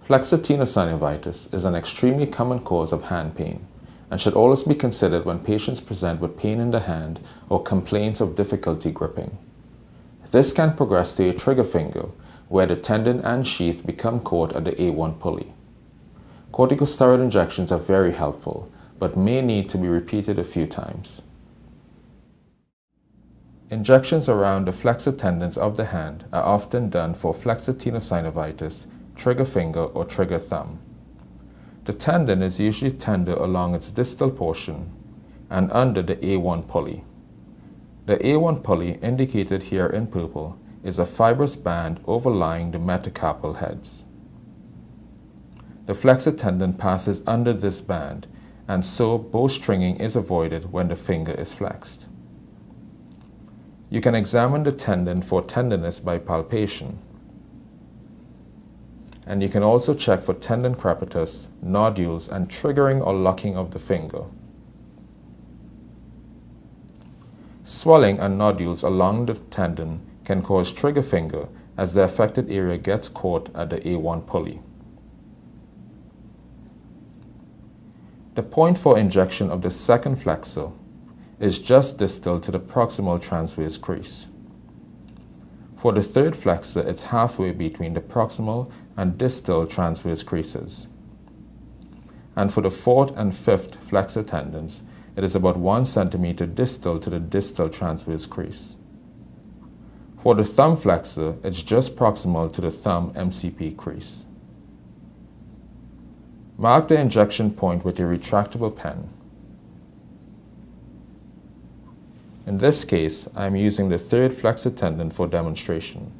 Flexor tendonitis is an extremely common cause of hand pain and should always be considered when patients present with pain in the hand or complaints of difficulty gripping. This can progress to a trigger finger, where the tendon and sheath become caught at the A1 pulley. Corticosteroid injections are very helpful, but may need to be repeated a few times. Injections around the flexor tendons of the hand are often done for flexor tendonitis, trigger finger, or trigger thumb. The tendon is usually tender along its distal portion and under the A1 pulley. The A1 pulley, indicated here in purple, is a fibrous band overlying the metacarpal heads. The flexor tendon passes under this band, and so bowstringing is avoided when the finger is flexed. You can examine the tendon for tenderness by palpation, and you can also check for tendon crepitus, nodules, and triggering or locking of the finger. Swelling and nodules along the tendon can cause trigger finger as the affected area gets caught at the A1 pulley. The point for injection of the second flexor is just distal to the proximal transverse crease. For the third flexor, it's halfway between the proximal and distal transverse creases. And for the fourth and fifth flexor tendons, it is about 1 centimeter distal to the distal transverse crease. For the thumb flexor, it's just proximal to the thumb MCP crease. Mark the injection point with a retractable pen. In this case, I am using the third flexor tendon for demonstration.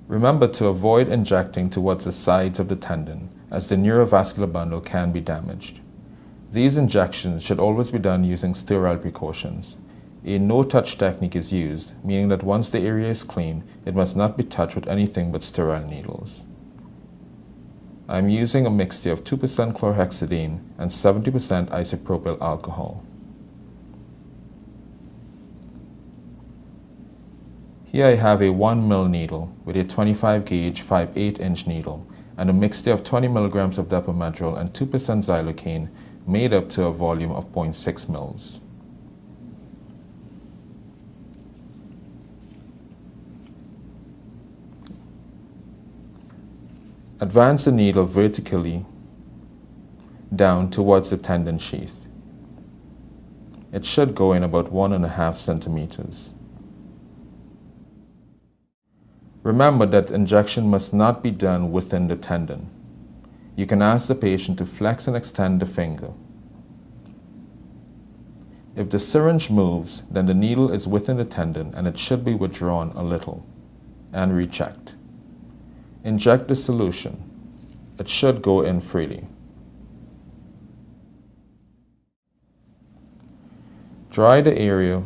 Remember to avoid injecting towards the sides of the tendon, as the neurovascular bundle can be damaged. These injections should always be done using sterile precautions. A no-touch technique is used, meaning that once the area is clean, it must not be touched with anything but sterile needles. I am using a mixture of 2% chlorhexidine and 70% isopropyl alcohol. Here I have a 1 ml needle with a 25 gauge 5/8 inch needle and a mixture of 20 milligrams of depomedrol and 2% xylocaine made up to a volume of 0.6 ml. Advance the needle vertically down towards the tendon sheath. It should go in about 1.5 centimeters. Remember that injection must not be done within the tendon. You can ask the patient to flex and extend the finger. If the syringe moves, then the needle is within the tendon and it should be withdrawn a little and rechecked. Inject the solution. It should go in freely. Dry the area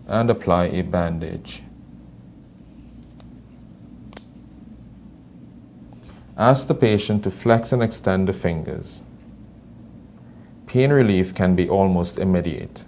and apply a bandage. Ask the patient to flex and extend the fingers. Pain relief can be almost immediate.